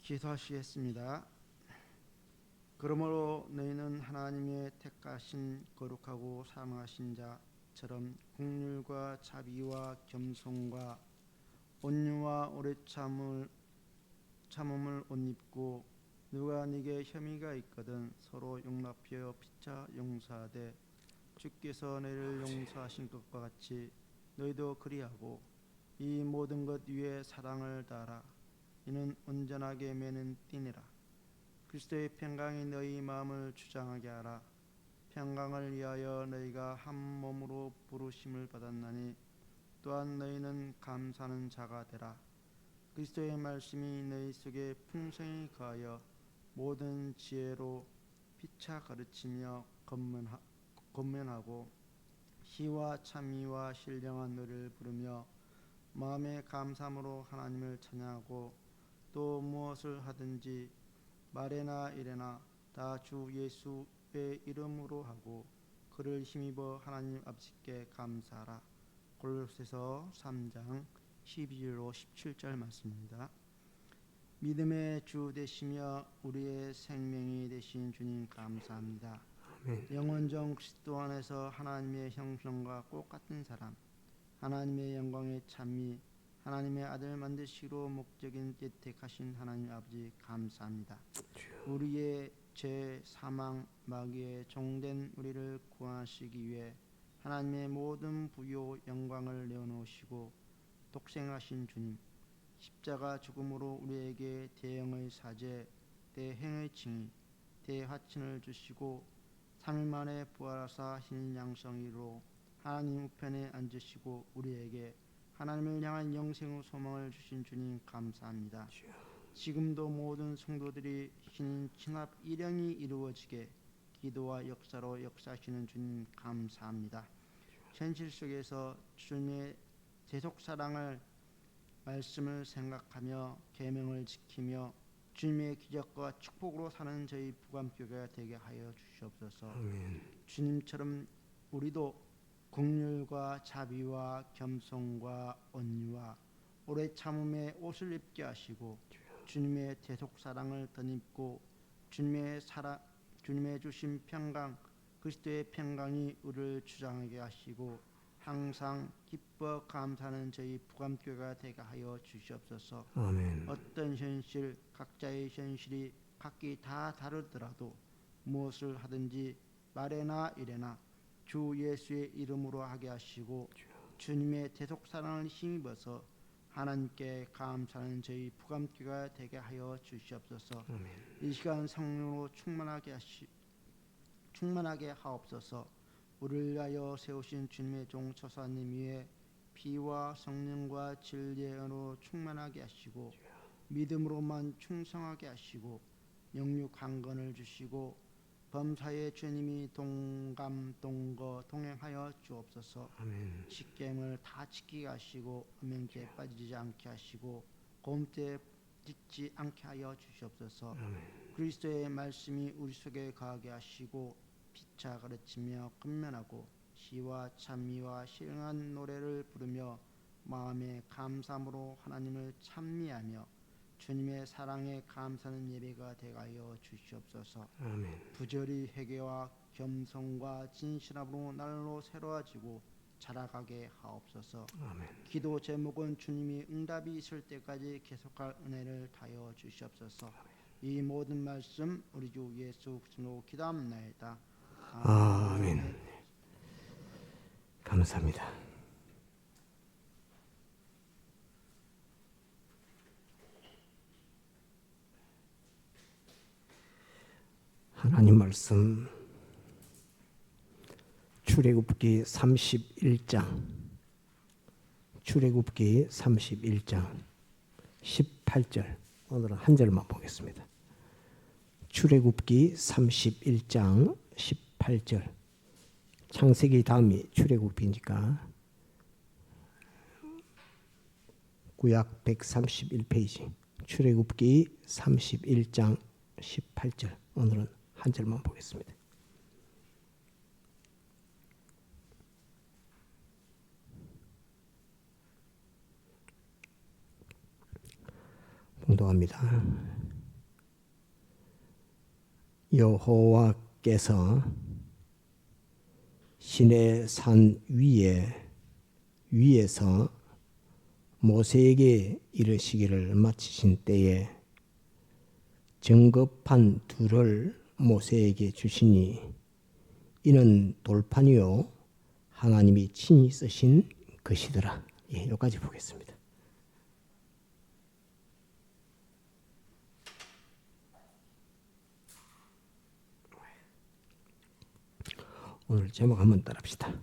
기도하시겠습니다. 그러므로 너희는 하나님의 택하신 거룩하고 사랑하신 자처럼 긍휼과 자비와 겸손과 온유와 오래 참음을 옷 입고, 누가 네게 혐의가 있거든 서로 용납하여 피차 용서하되 주께서 너희를 용서하신 것과 같이 너희도 그리하고, 이 모든 것 위에 사랑을 다하라. 이는 온전하게 매는 띠니라. 그리스도의 평강이 너희 마음을 주장하게 하라. 평강을 위하여 너희가 한 몸으로 부르심을 받았나니 또한 너희는 감사하는 자가 되라. 그리스도의 말씀이 너희 속에 풍성히 거하여 모든 지혜로 피차 가르치며 권면하고 시와 찬미와 신령한 노래를 부르며 마음의 감사함으로 하나님을 찬양하고, 또 무엇을 하든지 말에나 일에나 다 주 예수의 이름으로 하고 그를 힘입어 하나님 아버지께 감사하라. 골로새서 3장 12절로 17절 말씀입니다. 믿음의 주 되시며 우리의 생명이 되신 주님 감사합니다. 영원전 그리스도 안에서 하나님의 형상과 똑같은 사람, 하나님의 영광의 찬미, 하나님의 아들 만드시기로 목적인 택하신 하나님 아버지 감사합니다. 우리의 죄, 사망, 마귀의 종된 우리를 구하시기 위해 하나님의 모든 부요 영광을 내어놓으시고 독생하신 주님, 십자가 죽음으로 우리에게 대형의 사죄, 대행의 칭의, 대하천을 주시고 3일 만에 부활하사 신 양성이로 하나님 우편에 앉으시고 우리에게 하나님을 향한 영생의 소망을 주신 주님 감사합니다. 지금도 모든 성도들이 신 친합 일령이 이루어지게 기도와 역사로 역사하시는 주님 감사합니다. 현실 속에서 주님의 대속 사랑을 말씀을 생각하며 계명을 지키며 주님의 기적과 축복으로 사는 저희 부감교회가 되게 하여 주시옵소서. 주님처럼 우리도 긍휼과 자비와 겸손과 온유와 오래 참음의 옷을 입게 하시고, 주님의 대속 사랑을 덧입고 주님의 주신 평강, 그리스도의 평강이 우리를 주장하게 하시고 항상 기뻐 감사하는 저희 부감교회가 되게 하여 주시옵소서. 아멘. 어떤 현실, 각자의 현실이 각기 다 다르더라도 무엇을 하든지 말에나 일에나 주 예수의 이름으로 하게 하시고, 주님의 대속 사랑을 힘입어서 하나님께 감사하는 저희 부감교회가 되게 하여 주시옵소서. 아멘. 이 시간 성령으로 충만하게 하옵소서. 우리를 위하여 세우신 주님의 종 처사님 위에 피와 성령과 진리의 은혜로 충만하게 하시고, 믿음으로만 충성하게 하시고, 영육 강건을 주시고, 범사의 주님이 동거 동행하여 주옵소서. 아멘. 십계명을 다 지키게 하시고 음행죄에 빠지지 않게 하시고 고음죄에 짓지 않게 하여 주시옵소서. 아멘. 그리스도의 말씀이 우리 속에 거하게 하시고 피차 가르치며 권면하고 시와 찬미와 신령한 노래를 부르며 마음의 감사함으로 하나님을 찬미하며 주님의 사랑에 감사하는 예배가 되게 하여 주시옵소서. 아멘. 부절히 회개와 겸손과 진실함으로 날로 새로워지고 자라가게 하옵소서. 아멘. 기도 제목은 주님이 응답이 있을 때까지 계속할 은혜를 다하여 주시옵소서. 아멘. 이 모든 말씀 우리 주 예수 그리스도로 기도합나이다. 아멘. 감사합니다. 하나님 말씀 출애굽기 31장 18절, 오늘은 한 절만 보겠습니다. 출애굽기 31장 18절. 창세기 다음이 출애굽기니까 구약 131페이지 출애굽기 31장 18절. 오늘은 한 절만 보겠습니다. 봉독합니다. 여호와께서 시내 산 위에서 모세에게 이르시기를 마치신 때에 정급판 둘을 모세에게 주시니 이는 돌판이요 하나님이 친히 쓰신 것이더라. 여기까지 보겠습니다. 오늘 제목 한번 따라합시다.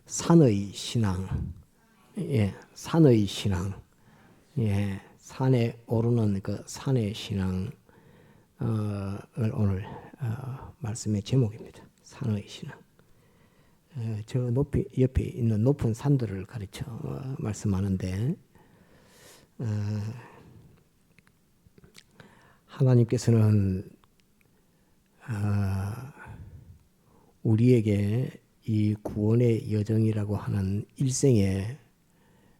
산의 신앙. 산의 신앙. 산에 오르는 그 산의 신앙을 오늘 말씀의 제목입니다. 산의 신앙. 저 옆에 있는 높은 산들을 가르쳐 말씀하는데 하나님께서는 우리에게 이 구원의 여정이라고 하는 일생의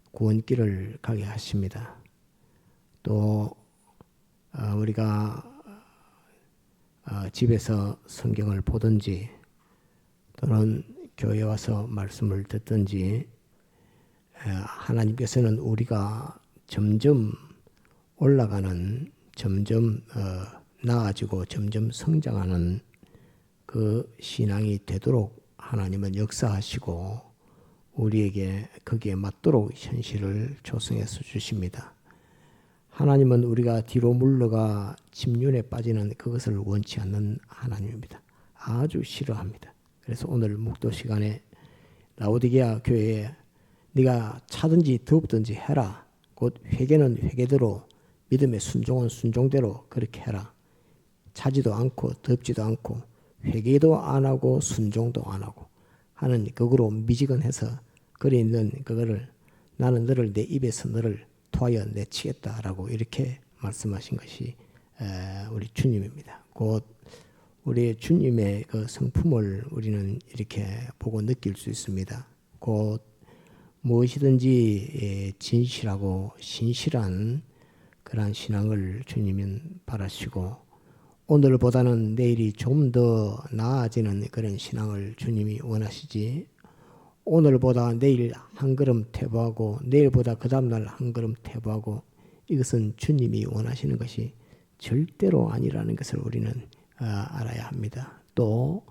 구원길을 가게 하십니다. 또 우리가 집에서 성경을 보든지 또는 교회 와서 말씀을 듣든지 하나님께서는 우리가 점점 올라가는, 점점 나아지고 점점 성장하는 그 신앙이 되도록 하나님은 역사하시고 우리에게 거기에 맞도록 현실을 조성해서 주십니다. 하나님은 우리가 뒤로 물러가 침륜에 빠지는 그것을 원치 않는 하나님입니다. 아주 싫어합니다. 그래서 오늘 묵도 시간에 라오디게아 교회에 네가 차든지 덥든지 해라. 곧 회개는 회개대로, 믿음의 순종은 순종대로 그렇게 해라. 차지도 않고 덥지도 않고 회개도 안 하고 순종도 안 하고 하는 그거로 미지근해서 그래 있는 그거를 나는 너를 내 입에서 너를 토하여 내치겠다라고 이렇게 말씀하신 것이 우리 주님입니다. 곧 우리 주님의 그 성품을 우리는 이렇게 보고 느낄 수 있습니다. 곧 무엇이든지 진실하고 신실한 그러한 신앙을 주님은 바라시고 오늘보다는 내일이 좀 더 나아지는 그런 신앙을 주님이 원하시지 오늘보다 내일 한 걸음 퇴보하고 내일보다 그 다음날 한 걸음 퇴보하고 이것은 주님이 원하시는 것이 절대로 아니라는 것을 우리는 알아야 합니다. 또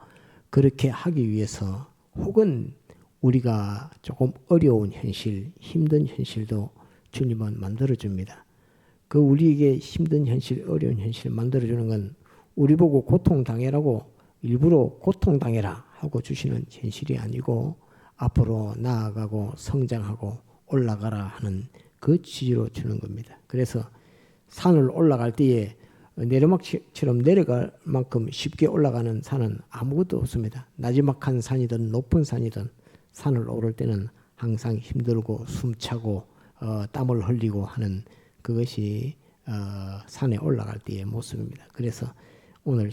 그렇게 하기 위해서 혹은 우리가 조금 어려운 현실, 힘든 현실도 주님은 만들어줍니다. 그 우리에게 힘든 현실, 어려운 현실을 만들어주는 건 우리 보고 고통당해라고 일부러 고통당해라 하고 주시는 현실이 아니고 앞으로 나아가고 성장하고 올라가라 하는 그 취지로 주는 겁니다. 그래서 산을 올라갈 때에 내리막처럼 내려갈 만큼 쉽게 올라가는 산은 아무것도 없습니다. 나지막한 산이든 높은 산이든 산을 오를 때는 항상 힘들고 숨차고 땀을 흘리고 하는 그것이 산에 올라갈 때의 모습입니다. 그래서 오늘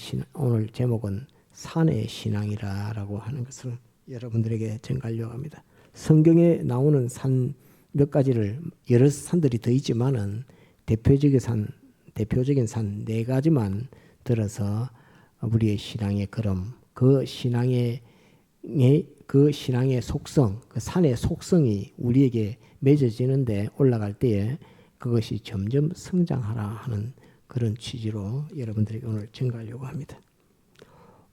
제목은 산의 신앙이라고 하는 것을 여러분들에게 전가하려고 합니다. 성경에 나오는 산 몇 가지를 여러 산들이 더 있지만은 대표적인 산 네 가지만 들어서 우리의 신앙의 걸음, 그 신앙의 속성, 그 산의 속성이 우리에게 맺어지는데 올라갈 때에 그것이 점점 성장하라 하는 그런 취지로 여러분들에게 오늘 전가하려고 합니다.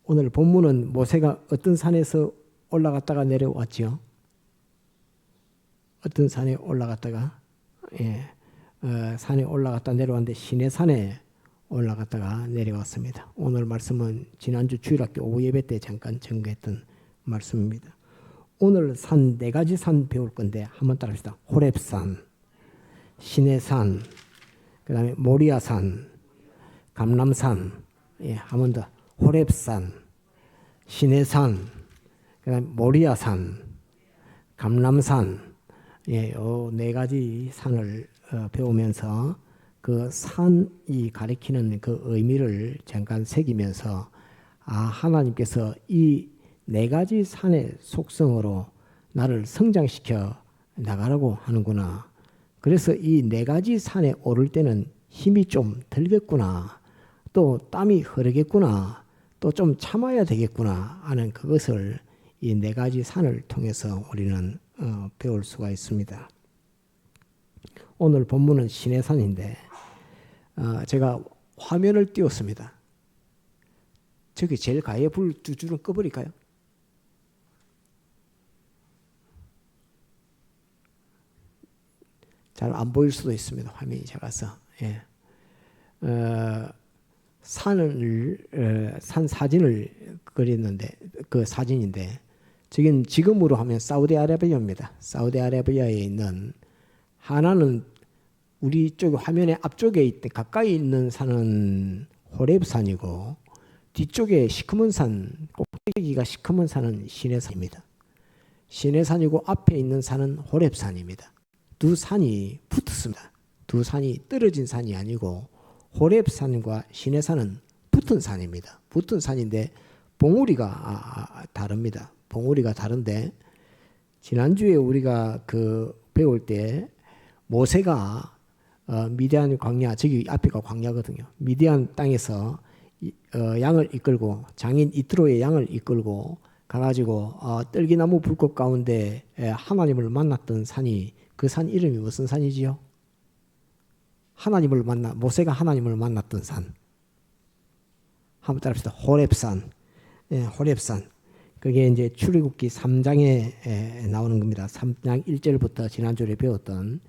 오늘 본문은 모세가 어떤 산에서 올라갔다가 내려왔죠? 어떤 산에 올라갔다가 산에 올라갔다 내려왔는데 시내산에 올라갔다가 내려왔습니다. 오늘 말씀은 지난주 주일학교 오후 예배 때 잠깐 전개했던 말씀입니다. 오늘 산 네 가지 산 배울 건데 한번 따라합시다. 호렙산, 시내산, 그 다음에 모리아산, 감람산, 한 번 더 호렙산, 시내산, 그 다음에 모리아산, 감람산, 요 네 가지 산을 배우면서 그 산이 가리키는 그 의미를 잠깐 새기면서 하나님께서 이 네 가지 산의 속성으로 나를 성장시켜 나가라고 하는구나. 그래서 이 네 가지 산에 오를 때는 힘이 좀 들겠구나. 또 땀이 흐르겠구나. 또 좀 참아야 되겠구나 하는 그것을 이 네 가지 산을 통해서 우리는 배울 수가 있습니다. 오늘 본문은 시내산인데 제가 화면을 띄웠습니다. 저기 제일 가에 불 두 줄은 꺼버릴까요? 잘 안 보일 수도 있습니다. 화면이 작아서. 예. 산 사진을 그렸는데 그 사진인데 지금으로 하면 사우디아라비아입니다. 사우디아라비아에 있는 하나는 우리 쪽 화면의 앞쪽에 있던 가까이 있는 산은 호렙산이고 뒤쪽에 시커먼 산 꼭대기가 시커먼 산은 시내산입니다. 시내산이고 앞에 있는 산은 호렙산입니다. 두 산이 붙었습니다. 두 산이 떨어진 산이 아니고 호렙산과 시내산은 붙은 산입니다. 붙은 산인데 봉우리가 다릅니다. 봉우리가 다른데 지난주에 우리가 배울 때 모세가 미디안 광야, 저기 앞에가 광야거든요. 미디안 땅에서 양을 이끌고 장인 이트로의 양을 이끌고 가가지고 떨기나무 불꽃 가운데 하나님을 만났던 산이 그 산 이름이 무슨 산이지요? 모세가 하나님을 만났던 산. 한번 따라합시다. 호렙산. 예, 호렙산. 그게 이제 출애굽기 3장에 나오는 겁니다. 3장 1절부터 지난주에 배웠던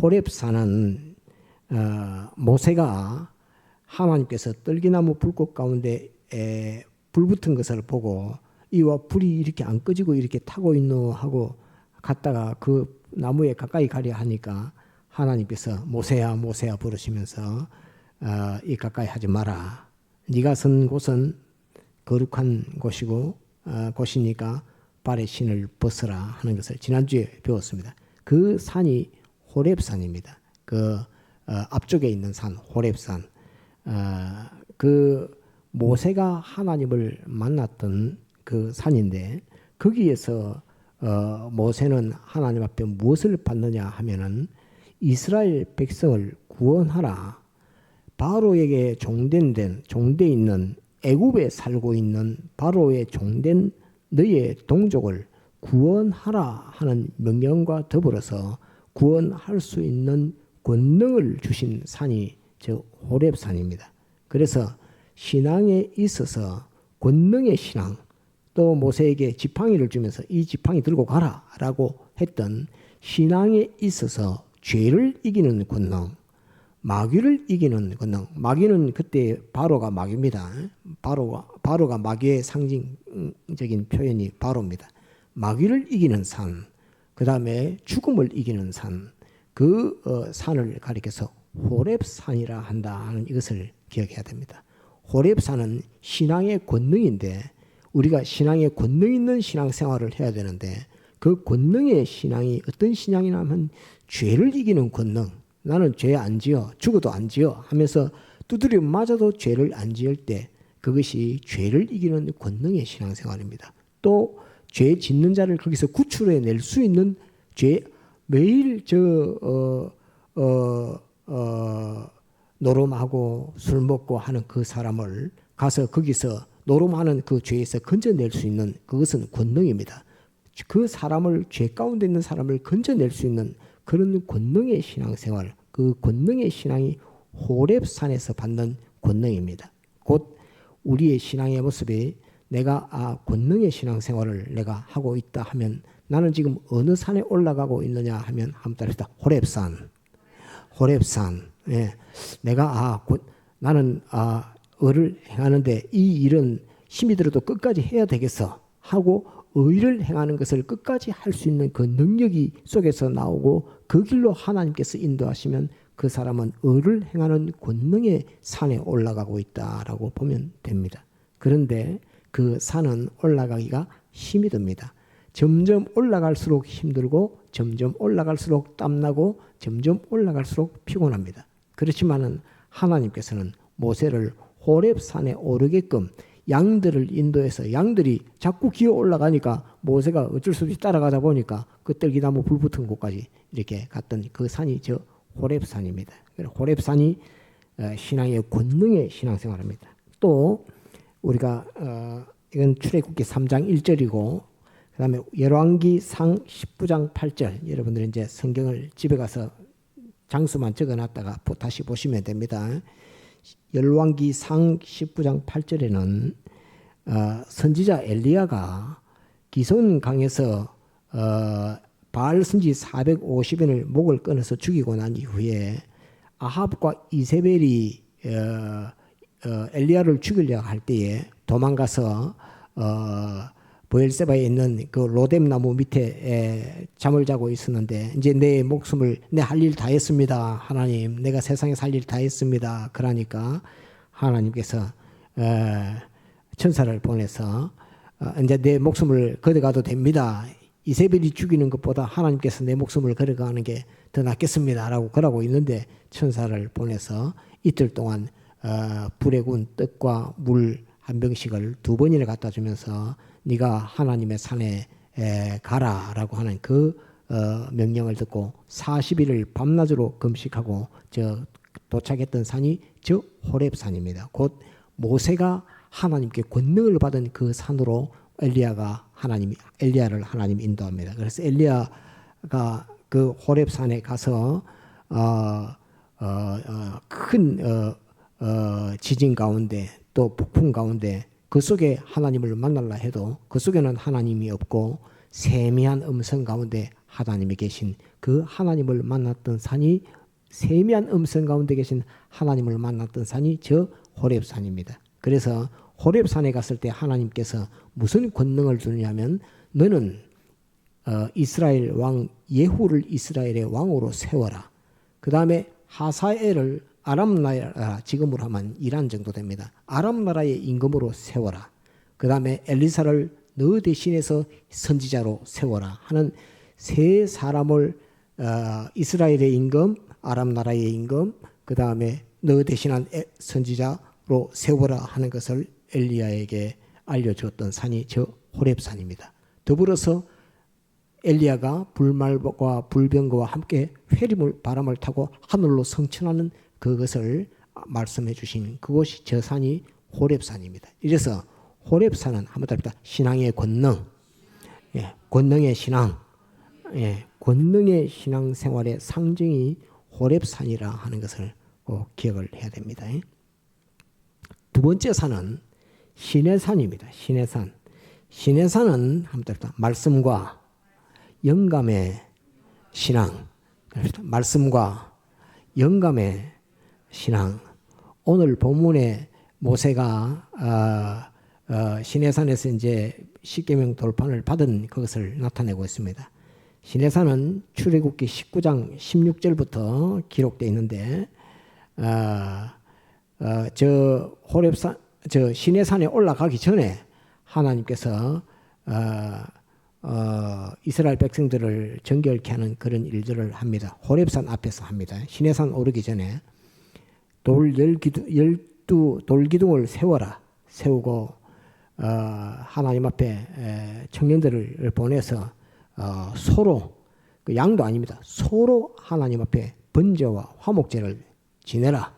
호렙산은 모세가 하나님께서 떨기나무 불꽃 가운데 불 붙은 것을 보고 이와 불이 이렇게 안 꺼지고 이렇게 타고 있노 하고 갔다가 그 나무에 가까이 가려 하니까 하나님께서 모세야 모세야 부르시면서 이 가까이 하지 마라. 네가 선 곳은 거룩한 곳이고 곳이니까 발의 신을 벗어라 하는 것을 지난주에 배웠습니다. 그 산이 호렙산입니다. 그 앞쪽에 있는 산 호렙산. 그 모세가 하나님을 만났던 그 산인데 거기에서 모세는 하나님 앞에 무엇을 받느냐 하면은 이스라엘 백성을 구원하라. 바로에게 종돼 있는 애굽에 살고 있는 바로의 종된 너의 동족을 구원하라 하는 명령과 더불어서 구원할 수 있는 권능을 주신 산이 저 호렙산입니다. 그래서 신앙에 있어서 권능의 신앙, 또 모세에게 지팡이를 주면서 이 지팡이 들고 가라라고 했던 신앙에 있어서 죄를 이기는 권능, 마귀를 이기는 권능. 마귀는 그때 바로가 마귀입니다. 바로가 마귀의 상징적인 표현이 바로입니다. 마귀를 이기는 산, 그 다음에 죽음을 이기는 산, 그 산을 가리켜서 호렙산이라 한다 하는 이것을 기억해야 됩니다. 호렙산은 신앙의 권능인데 우리가 신앙의 권능 있는 신앙생활을 해야 되는데 그 권능의 신앙이 어떤 신앙이냐면 죄를 이기는 권능. 나는 죄 안 지어 죽어도 안 지어 하면서 두드려 맞아도 죄를 안 지을 때 그것이 죄를 이기는 권능의 신앙생활입니다. 또 죄 짓는 자를 거기서 구출해 낼 수 있는 죄 매일 노름하고 술 먹고 하는 그 사람을 가서 거기서 노름하는 그 죄에서 건져낼 수 있는 그것은 권능입니다. 그 사람을 죄 가운데 있는 사람을 건져낼 수 있는 그런 권능의 신앙생활, 그 권능의 신앙이 호렙산에서 받는 권능입니다. 곧 우리의 신앙의 모습이 내가 권능의 신앙생활을 내가 하고 있다 하면 나는 지금 어느 산에 올라가고 있느냐 하면 한번 따라합시다. 호렙산. 예. 내가 나는 의를 행하는데 이 일은 힘이 들어도 끝까지 해야 되겠어 하고 의를 행하는 것을 끝까지 할 수 있는 그 능력이 속에서 나오고 그 길로 하나님께서 인도하시면 그 사람은 의를 행하는 권능의 산에 올라가고 있다라고 보면 됩니다. 그런데 그 산은 올라가기가 힘이 듭니다. 점점 올라갈수록 힘들고 점점 올라갈수록 땀나고 점점 올라갈수록 피곤합니다. 그렇지만은 하나님께서는 모세를 호렙산에 오르게끔 양들을 인도해서 양들이 자꾸 기어 올라가니까 모세가 어쩔 수 없이 따라가다 보니까 그 떨기나무 불 붙은 곳까지 이렇게 갔던 그 산이 저 호렙산입니다. 호렙산이 신앙의 권능의 신앙생활입니다. 또 우리가 이건 출애굽기 3장 1절이고 그다음에 열왕기상 19장 8절. 여러분들은 이제 성경을 집에 가서 장수만 적어놨다가 다시 보시면 됩니다. 열왕기상 19장 8절에는 선지자 엘리야가 기손 강에서 바알 선지 450인을 목을 끊어서 죽이고 난 이후에 아합과 이세벨이 엘리야를 죽이려고 할 때에 도망가서 브엘세바에 있는 그 로뎀 나무 밑에 잠을 자고 있었는데 이제 내 목숨을 내 할 일 다 했습니다. 하나님, 내가 세상에서 할 일 다 했습니다. 그러니까 하나님께서 천사를 보내서 이제 내 목숨을 걸어가도 됩니다. 이세벨이 죽이는 것보다 하나님께서 내 목숨을 걸어가는 게 더 낫겠습니다라고 그러고 있는데 천사를 보내서 이틀 동안 불에 구운 떡과 물 한 병씩을 2번이나 갖다 주면서 네가 하나님의 산에 가라라고 하는 그 명령을 듣고 40일을 밤낮으로 금식하고 도착했던 산이 저 호렙산입니다. 곧 모세가 하나님께 권능을 받은 그 산으로 엘리야를 하나님이 인도합니다. 그래서 엘리야가 그 호렙산에 가서 큰 지진 가운데 또 폭풍 가운데 그 속에 하나님을 만나려 해도 그 속에는 하나님이 없고 세미한 음성 가운데 하나님이 계신 그 하나님을 만났던 산이 세미한 음성 가운데 계신 하나님을 만났던 산이 저 호렙산입니다. 그래서 호렙산에 갔을 때 하나님께서 무슨 권능을 주느냐면 너는 이스라엘 왕 예후를 이스라엘의 왕으로 세워라. 그 다음에 하사엘을 아람 나라, 지금으로 하면 이란 정도 됩니다. 아람 나라의 임금으로 세워라. 그 다음에 엘리사를 너 대신해서 선지자로 세워라 하는 세 사람을 이스라엘의 임금, 아람 나라의 임금, 그 다음에 너 대신한 선지자로 세워라 하는 것을 엘리야에게 알려주었던 산이 저 호렙산입니다. 더불어서 엘리야가 불말과 불병거와 함께 회림을 바람을 타고 하늘로 성천하는 그것을 말씀해 주신 그곳이 저 산이 호렙산입니다. 이래서 호렙산은 한번 답니다. 신앙의 권능, 권능의 신앙, 권능의 신앙 생활의 상징이 호렙산이라 하는 것을 꼭 기억을 해야 됩니다. 두 번째 산은 시내산입니다. 시내산. 시내산은 한번 답니다. 말씀과 영감의 신앙, 말씀과 영감의 신앙. 오늘 본문에 모세가 시내산에서 이제 십계명 돌판을 받은 그것을 나타내고 있습니다. 시내산은 출애굽기 19장 16절부터 기록되어 있는데 저 호렙산, 저 시내산에 올라가기 전에 하나님께서 이스라엘 백성들을 정결케 하는 그런 일들을 합니다. 호렙산 앞에서 합니다. 시내산 오르기 전에 돌기둥을 세우고 하나님 앞에 청년들을 보내서 소로, 그 양도 아닙니다. 소로 하나님 앞에 번제와 화목제를 지내라.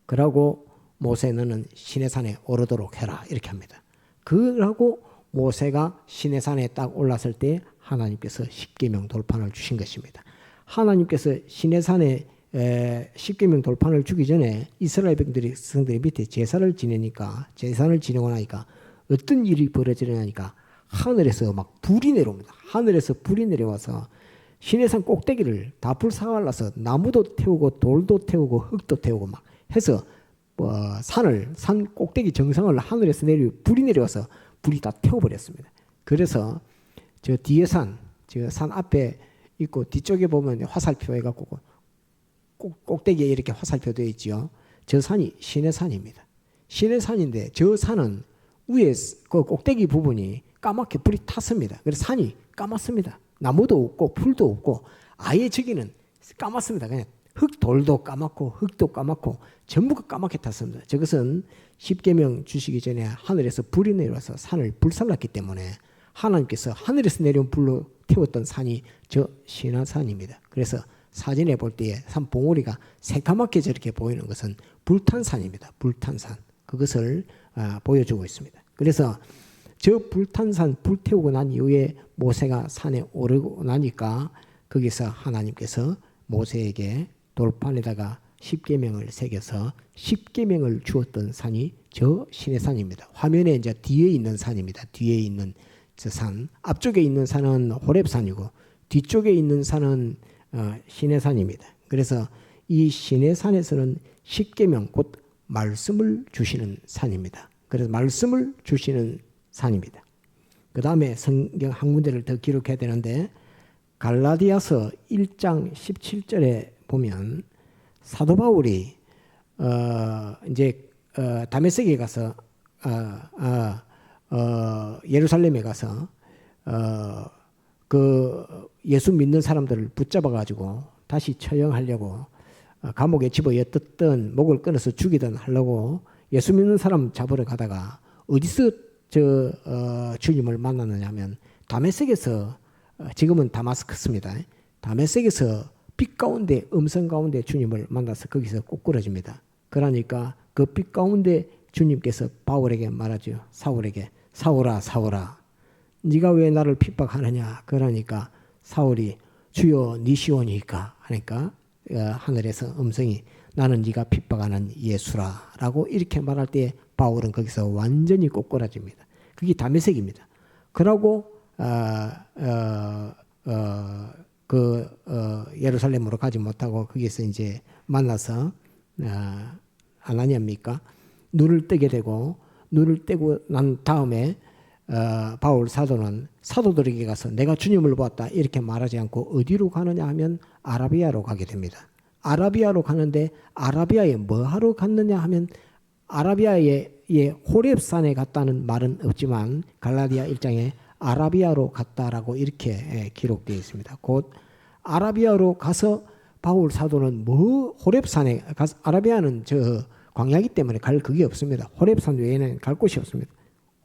그러고 모세 너는 시내산에 오르도록 해라. 이렇게 합니다. 그러고 모세가 시내산에 딱 올랐을 때 하나님께서 십계명 돌판을 주신 것입니다. 하나님께서 시내산에 십계명 돌판을 주기 전에 이스라엘 백성들이 밑에 제사를 지내고 나니까 어떤 일이 벌어지려니까 하늘에서 막 불이 내려옵니다. 하늘에서 불이 내려와서 시내산 꼭대기를 다 불사갈라서 나무도 태우고 돌도 태우고 흙도 태우고 막 해서 산 꼭대기 정상을 하늘에서 불이 내려와서 불이 다 태워버렸습니다. 그래서 저 뒤에 저 산 앞에 있고 뒤쪽에 보면 화살표 해갖고 꼭대기에 이렇게 화살표 되어 있지요. 저 산이 시내산입니다. 시내산인데 저 산은 위에 그 꼭대기 부분이 까맣게 불이 탔습니다. 그래서 산이 까맣습니다. 나무도 없고 풀도 없고 아예 저기는 까맣습니다. 그냥 돌도 까맣고 흙도 까맣고 전부가 까맣게 탔습니다. 저것은 십계명 주시기 전에 하늘에서 불이 내려와서 산을 불살랐기 때문에 하나님께서 하늘에서 내려온 불로 태웠던 산이 저 시내산입니다. 그래서 사진에 볼 때에 산 봉우리가 새까맣게 저렇게 보이는 것은 불탄 산입니다. 불탄 산. 그것을 보여주고 있습니다. 그래서 저 불탄 산 불태우고 난 이후에 모세가 산에 오르고 나니까 거기서 하나님께서 모세에게 돌판에다가 십계명을 새겨서 십계명을 주었던 산이 저 시내산입니다. 화면에 이제 뒤에 있는 산입니다. 뒤에 있는 저 산, 앞쪽에 있는 산은 호렙산이고 뒤쪽에 있는 산은 시내산입니다. 그래서 이 시내산에서는 십계명 곧 말씀을 주시는 산입니다. 그래서 말씀을 주시는 산입니다. 그 다음에 성경 한 군데를 더 기록해야 되는데 갈라디아서 1장 17절에 보면 사도 바울이 이제 다메섹에 가서 예루살렘에 가서 그 예수 믿는 사람들을 붙잡아 가지고 다시 처형하려고 감옥에 집어넣었던 목을 끊어서 죽이든 하려고 예수 믿는 사람 잡으러 가다가 어디서 주님을 만났느냐 하면 다메섹에서 지금은 다마스커스입니다. 다메섹에서 빛 가운데 음성 가운데 주님을 만나서 거기서 꼬꾸라집니다. 그러니까 그 빛 가운데 주님께서 바울에게 말하죠. 사울에게 사울아 사울아 네가 왜 나를 핍박하느냐. 그러니까 사울이 주여 네 시온이니까 하니까 하늘에서 음성이 나는 네가 핍박하는 예수라 라고 이렇게 말할 때 바울은 거기서 완전히 꼬꾸라집니다. 그게 다메섹입니다. 그러고 예루살렘으로 가지 못하고 거기서 이제 만나서 아나니아입니까? 눈을 뜨게 되고 눈을 떼고 난 다음에 바울 사도는 사도들에게 가서 내가 주님을 보았다 이렇게 말하지 않고 어디로 가느냐 하면 아라비아로 가게 됩니다. 아라비아로 가는데 아라비아에 뭐 하러 갔느냐 하면 아라비아에 호렙산에 갔다는 말은 없지만 갈라디아 1장에 아라비아로 갔다라고 이렇게 기록되어 있습니다. 곧 아라비아로 가서 바울 사도는 호렙산에 가서 아라비아는 저 광야이기 때문에 갈 그게 없습니다. 호렙산 외에는 갈 곳이 없습니다.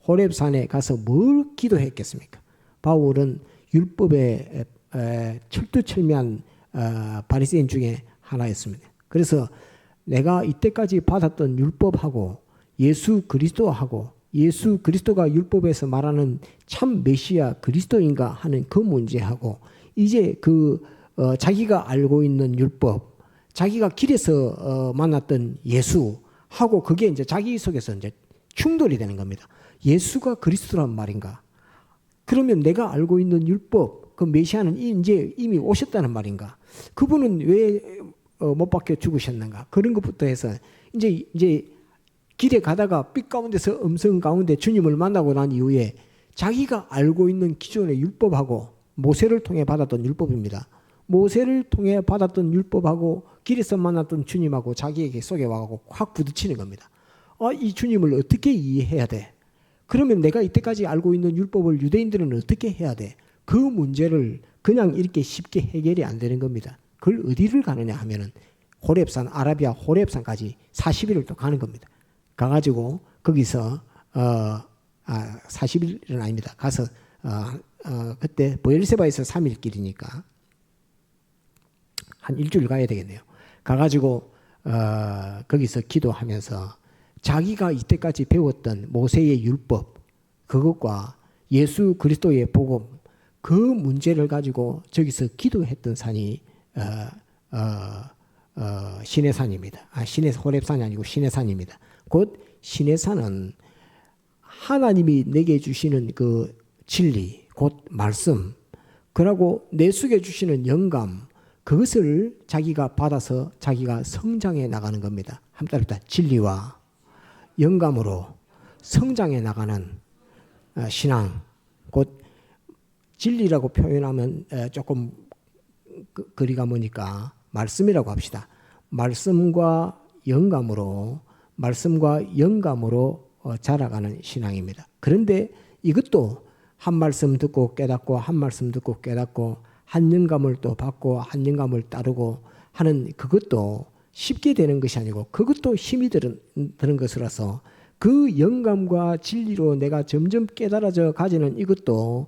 호렙산에 가서 뭘 기도했겠습니까? 바울은 율법에 철두철미한 바리새인 중에 하나였습니다. 그래서 내가 이때까지 받았던 율법하고 예수 그리스도하고 예수 그리스도가 율법에서 말하는 참 메시아 그리스도인가 하는 그 문제하고 이제 자기가 알고 있는 율법, 자기가 길에서 만났던 예수하고 그게 이제 자기 속에서 이제 충돌이 되는 겁니다. 예수가 그리스도란 말인가? 그러면 내가 알고 있는 율법, 그 메시아는 이제 이미 오셨다는 말인가? 그분은 왜 못 박혀 죽으셨는가? 그런 것부터 해서 이제 길에 가다가 빛 가운데서 음성 가운데 주님을 만나고 난 이후에 자기가 알고 있는 기존의 율법하고 모세를 통해 받았던 율법입니다. 모세를 통해 받았던 율법하고 길에서 만났던 주님하고 자기에게 속에 와가지고 확 부딪히는 겁니다. 이 주님을 어떻게 이해해야 돼? 그러면 내가 이때까지 알고 있는 율법을 유대인들은 어떻게 해야 돼? 그 문제를 그냥 이렇게 쉽게 해결이 안 되는 겁니다. 그걸 어디를 가느냐 하면은 호렙산, 아라비아 호렙산까지 40일을 또 가는 겁니다. 가가지고 거기서 40일은 아닙니다. 가서 그때 보엘세바에서 3일 길이니까 한 일주일 가야 되겠네요. 가가지고 거기서 기도하면서 자기가 이때까지 배웠던 모세의 율법 그것과 예수 그리스도의 복음 그 문제를 가지고 저기서 기도했던 산이 시내산입니다. 호렙산이 아니고 시내산입니다. 곧 시내산은 하나님이 내게 주시는 그 진리, 곧 말씀, 그러고 내 속에 주시는 영감, 그것을 자기가 받아서 자기가 성장해 나가는 겁니다. 한따르다 진리와 영감으로 성장해 나가는 신앙, 곧 진리라고 표현하면 조금 거리가 머니까 말씀이라고 합시다. 말씀과 영감으로 자라가는 신앙입니다. 그런데 이것도 한 말씀 듣고 깨닫고 한 말씀 듣고 깨닫고 한 영감을 또 받고 한 영감을 따르고 하는 그것도 쉽게 되는 것이 아니고 그것도 힘이 드는 것이라서 그 영감과 진리로 내가 점점 깨달아져 가지는 이것도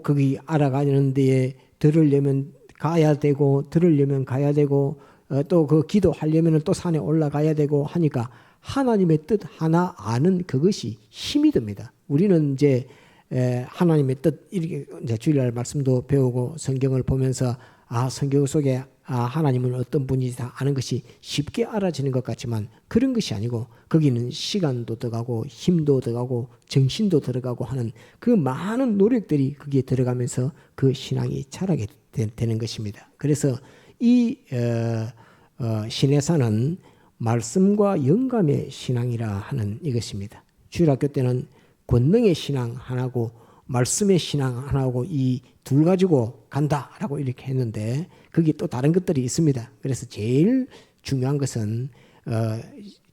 거기 알아가는 데에 들으려면 가야 되고 들으려면 가야 되고 또 그 기도하려면 또 산에 올라가야 되고 하니까 하나님의 뜻 하나 아는 그것이 힘이 됩니다. 우리는 이제 하나님의 뜻 이렇게 이제 주일날 말씀도 배우고 성경을 보면서 성경 속에 하나님은 어떤 분인지 다 아는 것이 쉽게 알아지는 것 같지만 그런 것이 아니고 거기는 시간도 들어가고 힘도 들어가고 정신도 들어가고 하는 그 많은 노력들이 거기에 들어가면서 그 신앙이 자라게 되는 것입니다. 그래서 이 시내산은 말씀과 영감의 신앙이라 하는 이것입니다. 주일학교 때는 권능의 신앙 하나고 말씀의 신앙 하나고 이 둘 가지고 간다라고 이렇게 했는데 거기 또 다른 것들이 있습니다. 그래서 제일 중요한 것은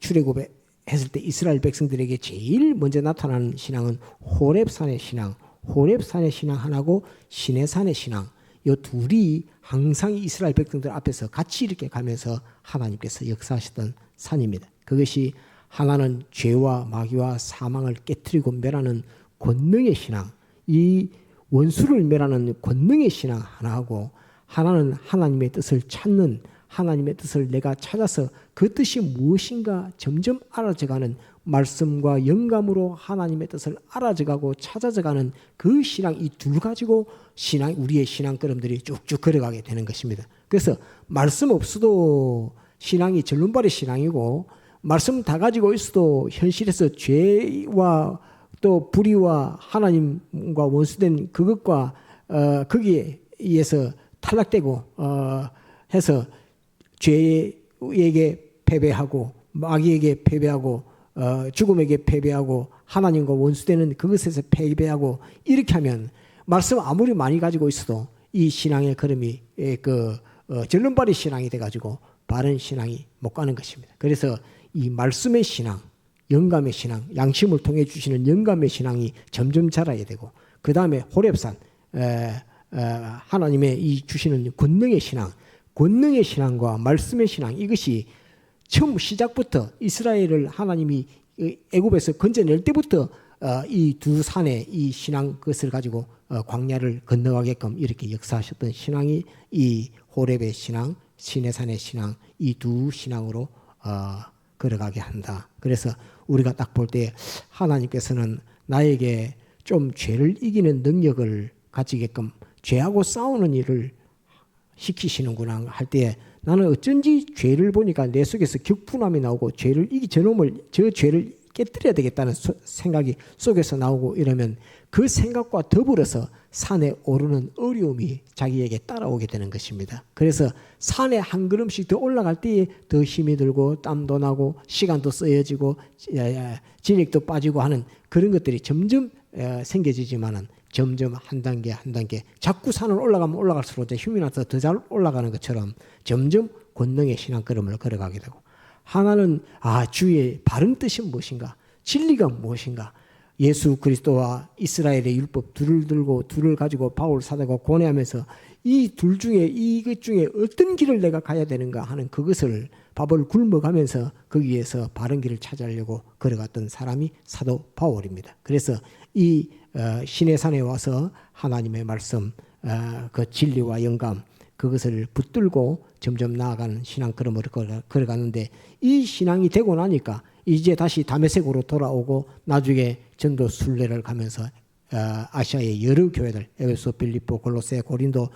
출애굽에 했을 때 이스라엘 백성들에게 제일 먼저 나타나는 신앙은 호렙산의 신앙, 호렙산의 신앙 하나고 시내산의 신앙. 이 둘이 항상 이스라엘 백성들 앞에서 같이 이렇게 가면서 하나님께서 역사하셨던 산입니다. 그것이 하나는 죄와 마귀와 사망을 깨트리고 멸하는 권능의 신앙, 이 원수를 멸하는 권능의 신앙 하나하고 하나는 하나님의 뜻을 찾는 하나님의 뜻을 내가 찾아서 그 뜻이 무엇인가 점점 알아져가는 말씀과 영감으로 하나님의 뜻을 알아져가고 찾아져가는 그 신앙 이 둘 가지고 우리의 신앙 걸음들이 쭉쭉 걸어가게 되는 것입니다. 그래서 말씀 없어도 신앙이 절름발이 신앙이고 말씀 다 가지고 있어도 현실에서 죄와 또 불의와 하나님과 원수된 그것과 거기에 의해서 탈락되고 해서 죄에게 패배하고 마귀에게 패배하고 죽음에게 패배하고 하나님과 원수되는 그것에서 패배하고 이렇게 하면 말씀 아무리 많이 가지고 있어도 이 신앙의 걸음이 절름발이 신앙이 돼가지고 바른 신앙이 못 가는 것입니다. 그래서 이 말씀의 신앙, 영감의 신앙, 양심을 통해 주시는 영감의 신앙이 점점 자라야 되고 그 다음에 호렙산 하나님의 이 주시는 권능의 신앙, 권능의 신앙과 말씀의 신앙 이것이 처음 시작부터 이스라엘을 하나님이 애굽에서 건져낼 때부터 이 두 산의 이 신앙 것을 가지고 광야를 건너가게끔 이렇게 역사하셨던 신앙이 이 호렙의 신앙, 시내산의 신앙 이 두 신앙으로 걸어가게 한다. 그래서 우리가 딱 볼 때 하나님께서는 나에게 좀 죄를 이기는 능력을 가지게끔 죄하고 싸우는 일을 시키시는구나 할 때 나는 어쩐지 죄를 보니까 내 속에서 격분함이 나오고 저 죄를 깨뜨려야 되겠다는 생각이 속에서 나오고 이러면 그 생각과 더불어서 산에 오르는 어려움이 자기에게 따라오게 되는 것입니다. 그래서 산에 한 걸음씩 더 올라갈 때에 더 힘이 들고 땀도 나고 시간도 쓰여지고 진액도 빠지고 하는 그런 것들이 점점 생겨지지만은 점점 한 단계 한 단계 자꾸 산을 올라가면 올라갈수록 힘이 나서 더 잘 올라가는 것처럼 점점 권능의 신앙 걸음을 걸어가게 되고 하나는 주의 바른 뜻이 무엇인가 진리가 무엇인가 예수 그리스도와 이스라엘의 율법 둘을 들고 둘을 가지고 바울 사도가 고뇌하면서 이 둘 중에 이것 중에 어떤 길을 내가 가야 되는가 하는 그것을 밥을 굶어가면서 거기에서 바른 길을 찾아내려고 걸어갔던 사람이 사도 바울입니다. 그래서 이 시내산에 와서 하나님의 말씀 그 진리와 영감 그것을 붙들고 점점 나아가는 신앙 걸음을 걸어가는데 이 신앙이 되고 나니까 이제 다시 다메섹으로 돌아오고 나중에 전도 순례를 가면서 아시아의 여러 교회들 에베소, 빌립보, 골로새, 고린도,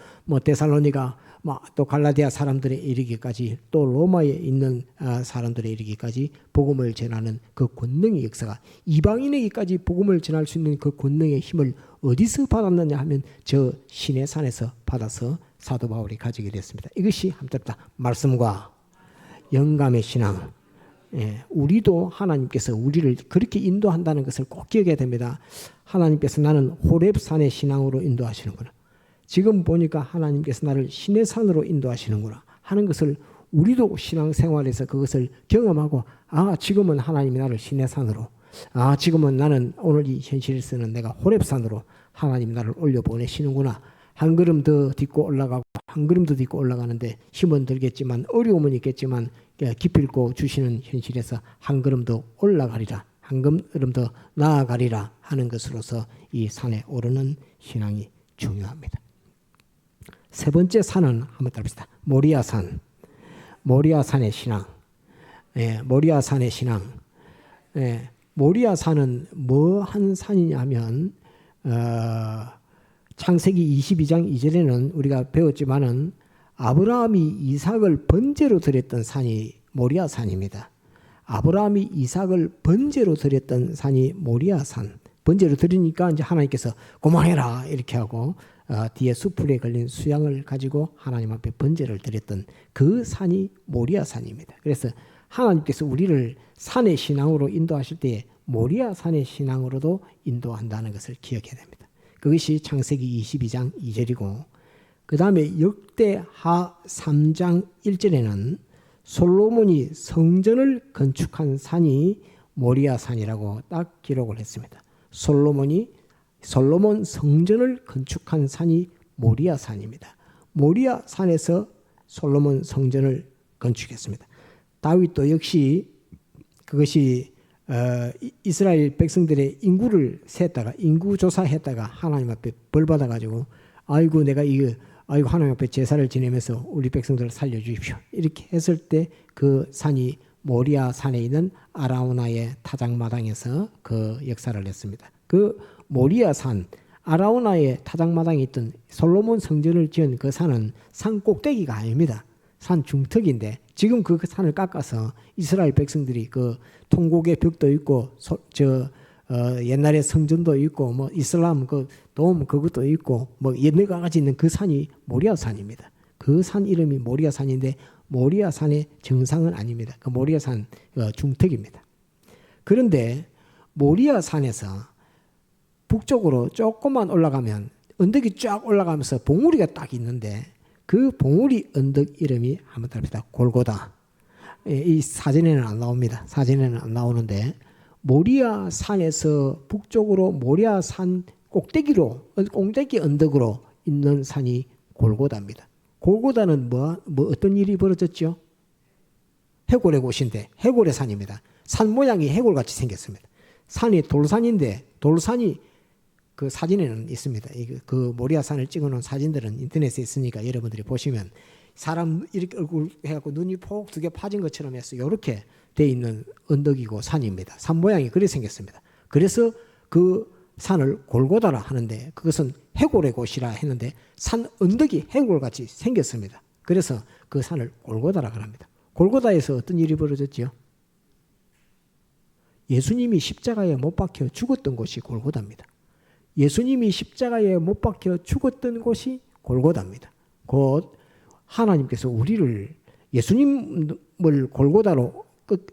데살로니가, 또 갈라디아 사람들에 이르기까지 또 로마에 있는 사람들에 이르기까지 복음을 전하는 그 권능의 역사가 이방인에게까지 복음을 전할 수 있는 그 권능의 힘을 어디서 받았느냐 하면 저 시내산에서 받아서 사도 바울이 가지게 됐습니다. 이것이 함께 말씀과 영감의 신앙. 우리도 하나님께서 우리를 그렇게 인도한다는 것을 꼭 기억해야 됩니다. 하나님께서 나는 호렙산의 신앙으로 인도하시는구나. 지금 보니까 하나님께서 나를 시내산으로 인도하시는구나 하는 것을 우리도 신앙생활에서 그것을 경험하고 지금은 하나님이 나를 시내산으로 지금은 나는 오늘 이 현실에서는 내가 호렙산으로 하나님이 나를 올려보내시는구나. 한 걸음 더 딛고 올라가고 한 걸음 더 딛고 올라가는데 힘은 들겠지만 어려움은 있겠지만 기필코 주시는 현실에서 한 걸음 더 올라가리라 한 걸음 더 나아가리라 하는 것으로서 이 산에 오르는 신앙이 중요합니다. 세 번째 산은 한번 따라봅시다. 모리아산. 모리아산의 신앙. 모리아산의 신앙. 예, 모리아 산은 뭐 한 산이냐면 창세기 22장 2절에는 우리가 배웠지만은 아브라함이 이삭을 번제로 드렸던 산이 모리아 산입니다. 아브라함이 이삭을 번제로 드렸던 산이 모리아 산. 번제로 드리니까 이제 하나님께서 고만해라 이렇게 하고 뒤에 수풀에 걸린 수양을 가지고 하나님 앞에 번제를 드렸던 그 산이 모리아 산입니다. 그래서 하나님께서 우리를 산의 신앙으로 인도하실 때에 모리아 산의 신앙으로도 인도한다는 것을 기억해야 됩니다. 그것이 창세기 22장 2절이고 그 다음에 역대하 3장 1절에는 솔로몬이 성전을 건축한 산이 모리아 산이라고 딱 기록을 했습니다. 솔로몬 성전을 건축한 산이 모리아 산입니다. 모리아 산에서 솔로몬 성전을 건축했습니다. 다윗도 역시 그것이 이스라엘 백성들의 인구를 셌다가 인구 조사했다가 하나님 앞에 벌 받아가지고 아이고 하나님 앞에 제사를 지내면서 우리 백성들을 살려주십시오 이렇게 했을 때 그 산이 모리아 산에 있는 아라우나의 타작마당에서 그 역사를 냈습니다. 그 모리아 산 아라우나의 타작마당에 있던 솔로몬 성전을 지은 그 산은 산 꼭대기가 아닙니다. 산 중턱인데 지금 그 산을 깎아서 이스라엘 백성들이 그 통곡의 벽도 있고 옛날에 성전도 있고 뭐 이슬람 그 돔 그것도 있고 뭐 여러 가지 있는 그 산이 모리아 산입니다. 그 산 이름이 모리아 산인데 모리아 산의 정상은 아닙니다. 그 모리아 산 중턱입니다. 그런데 모리아 산에서 북쪽으로 조금만 올라가면 언덕이 쫙 올라가면서 봉우리가 딱 있는데 그 봉우리 언덕 이름이 한번 답니다. 골고다. 이 사진에는 안 나옵니다. 사진에는 안 나오는데 모리아 산에서 북쪽으로 모리아 산 꼭대기 언덕으로 있는 산이 골고다입니다. 골고다는 뭐 어떤 일이 벌어졌죠? 해골의 곳인데 해골의 산입니다. 산 모양이 해골같이 생겼습니다. 산이 돌산인데 돌산이 그 사진에는 있습니다. 그 모리아 산을 찍어놓은 사진들은 인터넷에 있으니까 여러분들이 보시면 사람 이렇게 얼굴 해갖고 눈이 폭 두 개 파진 것처럼 해서 이렇게 돼 있는 언덕이고 산입니다. 산 모양이 그렇게 생겼습니다. 그래서 그 산을 골고다라 하는데 그것은 해골의 곳이라 했는데 산 언덕이 해골같이 생겼습니다. 그래서 그 산을 골고다라고 합니다. 골고다에서 어떤 일이 벌어졌죠? 예수님이 십자가에 못 박혀 죽었던 곳이 골고다입니다. 예수님이 십자가에 못 박혀 죽었던 곳이 골고다입니다. 곧 하나님께서 우리를 예수님을 골고다로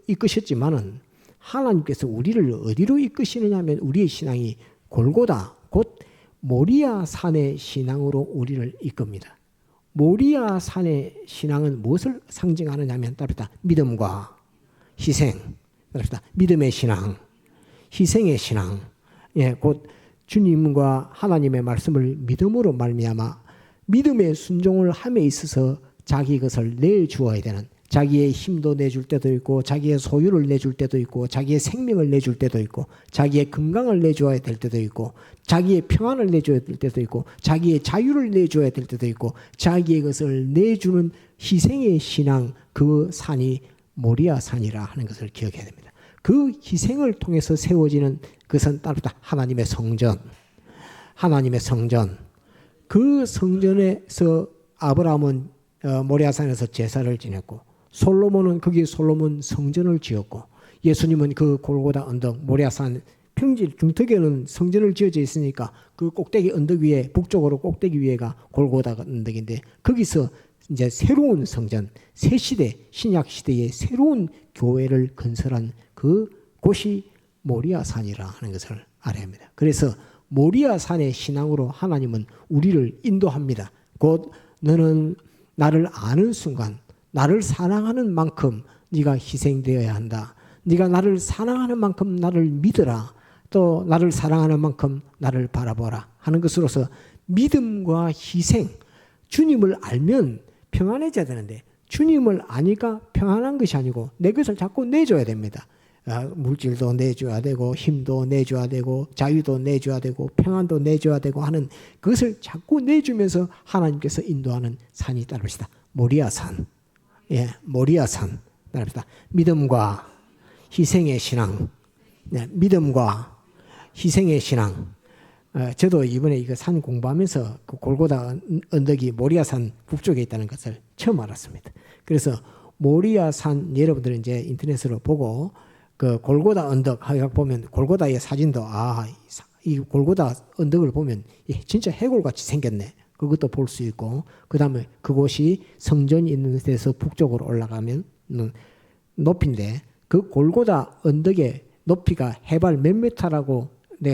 이끄셨지만은 하나님께서 우리를 어디로 이끄시느냐 하면 우리의 신앙이 골고다 곧 모리아 산의 신앙으로 우리를 이끕니다. 모리아 산의 신앙은 무엇을 상징하느냐 하면 따르다 믿음과 희생, 따르다 믿음의 신앙, 희생의 신앙, 곧 주님과 하나님의 말씀을 믿음으로 말미암아 믿음의 순종을 함에 있어서 자기 것을 내주어야 되는 자기의 힘도 내줄 때도 있고 자기의 소유를 내줄 때도 있고 자기의 생명을 내줄 때도 있고 자기의 건강을 내줘야 될 때도 있고 자기의 평안을 내줘야 될 때도 있고 자기의 자유를 내줘야 될 때도 있고 자기의 것을 내주는 희생의 신앙 그 산이 모리아 산이라 하는 것을 기억해야 됩니다. 그 희생을 통해서 세워지는 그것은 따르다 하나님의 성전 하나님의 성전 그 성전에서 아브라함은 모리아산에서 제사를 지냈고 솔로몬은 거기 솔로몬 성전을 지었고 예수님은 그 골고다 언덕 모리아산 평지 중턱에는 성전을 지어져 있으니까 그 꼭대기 언덕 위에 북쪽으로 꼭대기 위에가 골고다 언덕인데 거기서 이제 새로운 성전 새 시대 신약 시대의 새로운 교회를 건설한 그 곳이 모리아산이라 하는 것을 알아야 합니다. 그래서 모리아산의 신앙으로 하나님은 우리를 인도합니다. 곧 너는 나를 아는 순간 나를 사랑하는 만큼 네가 희생되어야 한다. 네가 나를 사랑하는 만큼 나를 믿어라. 또 나를 사랑하는 만큼 나를 바라보라 하는 것으로서 믿음과 희생 주님을 알면 평안해져야 되는데 주님을 아니까 평안한 것이 아니고 내 것을 자꾸 내줘야 됩니다. 물질도 내줘야 되고 힘도 내줘야 되고 자유도 내줘야 되고 평안도 내줘야 되고 하는 그것을 자꾸 내주면서 하나님께서 인도하는 산이 따릅시다. 모리아산. 모리아산 따릅시다. 믿음과 희생의 신앙. 네, 믿음과 희생의 신앙. 저도 이번에 이거 산 공부하면서 그 골고다 언덕이 모리아산 북쪽에 있다는 것을 처음 알았습니다. 그래서 모리아산 여러분들은 이제 인터넷으로 보고 그 골고다 언덕 보면 골고다의 사진도 이 골고다 언덕을 보면 진짜 해골같이 생겼네. 그것도 볼 수 있고 그 다음에 그곳이 성전이 있는 데서 북쪽으로 올라가면 높이인데 그 골고다 언덕의 높이가 해발 몇 미터라고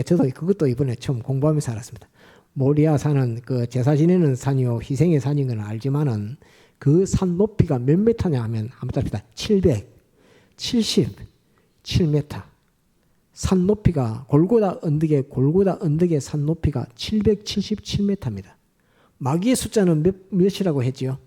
저도 그것도 이번에 처음 공부하면서 알았습니다. 모리아산은 그 제사 지내는 산이요 희생의 산인 건 알지만은 그 산 높이가 몇 미터냐 하면 한번 답시다. 777m. 산 높이가 골고다 언덕의 산 높이가 777m입니다. 마귀의 숫자는 몇이라고 했지요?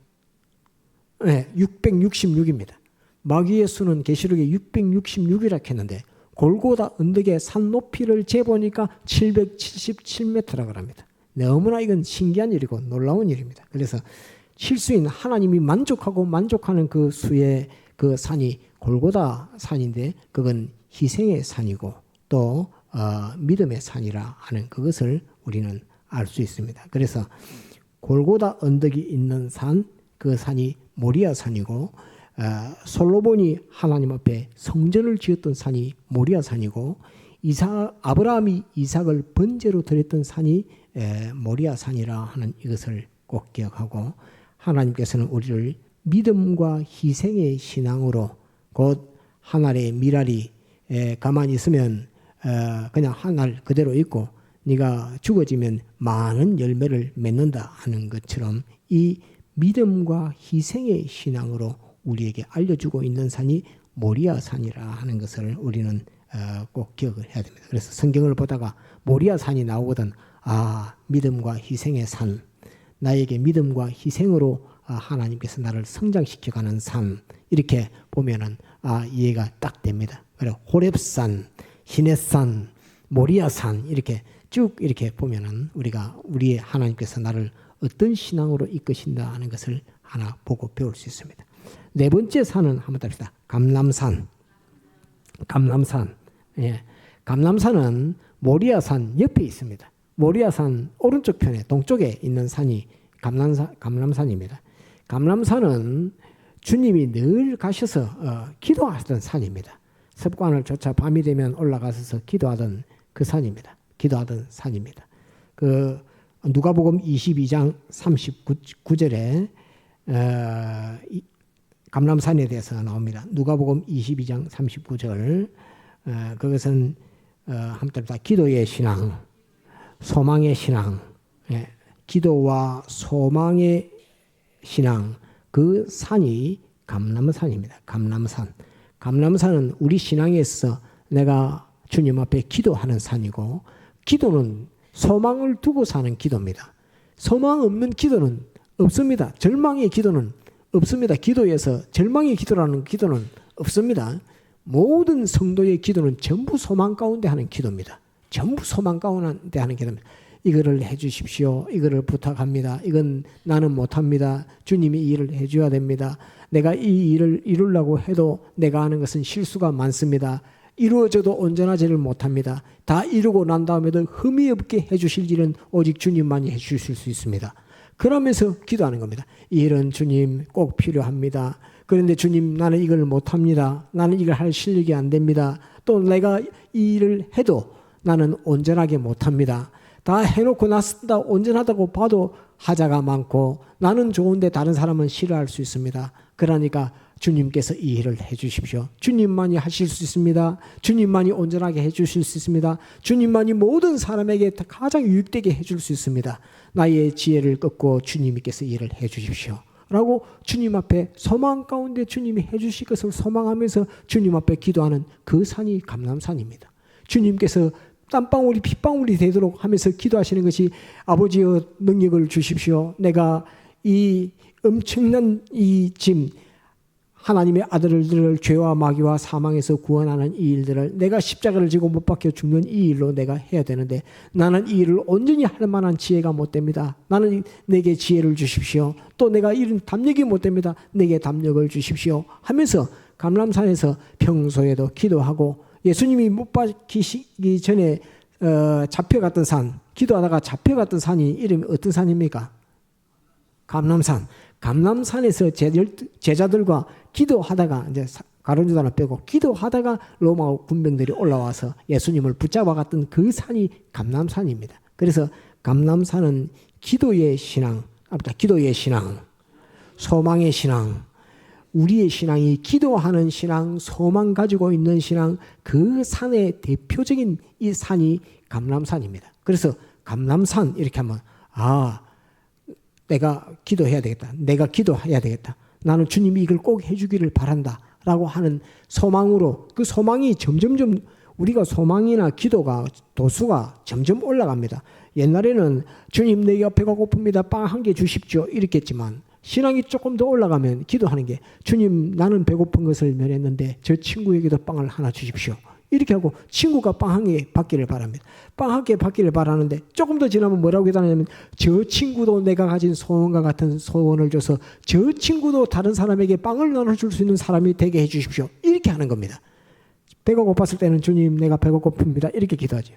네, 666입니다. 마귀의 수는 계시록에 666이라고 했는데 골고다 언덕의 산 높이를 재보니까 777m라고 합니다. 너무나 이건 신기한 일이고 놀라운 일입니다. 그래서 실수인 하나님이 만족하는 그 수의 그 산이 골고다 산인데 그건 희생의 산이고 또 믿음의 산이라 하는 그것을 우리는 알 수 있습니다. 그래서 골고다 언덕이 있는 산, 그 산이 모리아 산이고 솔로몬이 하나님 앞에 성전을 지었던 산이 모리아 산이고 아브라함이 이삭을 번제로 드렸던 산이 모리아 산이라 하는 이것을 꼭 기억하고 하나님께서는 우리를 믿음과 희생의 신앙으로 곧 한 알의 밀알이 가만히 있으면 그냥 한 알 그대로 있고 네가 죽어지면 많은 열매를 맺는다 하는 것처럼 이 믿음과 희생의 신앙으로 우리에게 알려주고 있는 산이 모리아 산이라 하는 것을 우리는 꼭 기억을 해야 됩니다. 그래서 성경을 보다가 모리아 산이 나오거든 믿음과 희생의 산, 나에게 믿음과 희생으로 하나님께서 나를 성장시켜가는 산 이렇게 보면은 이해가 딱 됩니다. 그리고 호렙산, 시내산, 모리아산 이렇게 쭉 이렇게 보면은 우리의 하나님께서 나를 어떤 신앙으로 이끄신다 하는 것을 하나 보고 배울 수 있습니다. 네 번째 산은 한번 답시다. 감람산. 예. 감람산은 모리아산 옆에 있습니다. 모리아산 오른쪽 편에 동쪽에 있는 산이 감람산입니다. 감람산은 주님이 늘 가셔서 기도하셨던 산입니다. 습관을 쫓아 밤이 되면 올라가서 기도하던 그 산입니다. 그 누가복음 22장 39절에 감람산에 대해서 나옵니다. 누가복음 22장 39절 그것은 한번 다 기도의 신앙, 소망의 신앙, 기도와 소망의 신앙 그 산이 감람산입니다. 감람산은 우리 신앙에 있어서 내가 주님 앞에 기도하는 산이고 기도는 소망을 두고 사는 기도입니다. 소망 없는 기도는 없습니다. 절망의 기도는 없습니다. 기도에서 절망의 기도라는 기도는 없습니다. 모든 성도의 기도는 전부 소망 가운데 하는 기도입니다. 전부 소망 가운데 하는 기도입니다. 이거를 해 주십시오. 이거를 부탁합니다. 이건 나는 못합니다. 주님이 이 일을 해줘야 됩니다. 내가 이 일을 이루려고 해도 내가 하는 것은 실수가 많습니다. 이루어져도 온전하지를 못합니다. 다 이루고 난 다음에도 흠이 없게 해주실 일은 오직 주님만이 해주실 수 있습니다. 그러면서 기도하는 겁니다. 이 일은 주님 꼭 필요합니다. 그런데 주님 나는 이걸 못합니다. 나는 이걸 할 실력이 안 됩니다. 또 내가 이 일을 해도 나는 온전하게 못합니다. 다 해놓고 나서 온전하다고 봐도 하자가 많고 나는 좋은데 다른 사람은 싫어할 수 있습니다. 그러니까 주님께서 이 일을 해주십시오. 주님만이 하실 수 있습니다. 주님만이 온전하게 해주실 수 있습니다. 주님만이 모든 사람에게 가장 유익되게 해줄 수 있습니다. 나의 지혜를 꺾고 주님께서 이 일을 해주십시오. 라고 주님 앞에 소망 가운데 주님이 해주실 것을 소망하면서 주님 앞에 기도하는 그 산이 감람산입니다. 주님께서 땀방울이 핏방울이 되도록 하면서 기도하시는 것이 아버지여 능력을 주십시오. 내가 이 엄청난 이 짐 하나님의 아들들을 죄와 마귀와 사망에서 구원하는 이 일들을 내가 십자가를 지고 못 박혀 죽는 이 일로 내가 해야 되는데 나는 이 일을 온전히 할 만한 지혜가 못 됩니다. 나는 내게 지혜를 주십시오. 또 내가 이런 담력이 못 됩니다. 내게 담력을 주십시오. 하면서 감람산에서 평소에도 기도하고 예수님이 못 박히시기 전에 잡혀갔던 산, 기도하다가 잡혀갔던 산이 이름이 어떤 산입니까? 감람산. 감람산에서 제자들과 기도하다가 이제 가룟유다를 빼고 기도하다가 로마 군병들이 올라와서 예수님을 붙잡아갔던 그 산이 감람산입니다. 그래서 감람산은 기도의 신앙, 기도의 신앙, 소망의 신앙, 우리의 신앙이 기도하는 신앙, 소망 가지고 있는 신앙, 그 산의 대표적인 이 산이 감람산입니다. 그래서 감람산 이렇게 하면 내가 기도해야 되겠다. 내가 기도해야 되겠다. 나는 주님이 이걸 꼭 해주기를 바란다. 라고 하는 소망으로 그 소망이 점점점 우리가 소망이나 기도가 도수가 점점 올라갑니다. 옛날에는 주님 내가 배가 고픕니다. 빵 한 개 주십시오. 이렇게 했지만 신앙이 조금 더 올라가면 기도하는 게 주님 나는 배고픈 것을 면했는데 저 친구에게도 빵을 하나 주십시오. 이렇게 하고 친구가 빵 한 개 받기를 바랍니다. 빵 한 개 받기를 바라는데 조금 더 지나면 뭐라고 해달라냐면 저 친구도 내가 가진 소원과 같은 소원을 줘서 저 친구도 다른 사람에게 빵을 나눠줄 수 있는 사람이 되게 해주십시오. 이렇게 하는 겁니다. 배가 고팠을 때는 주님 내가 배가 고픕니다. 이렇게 기도하죠.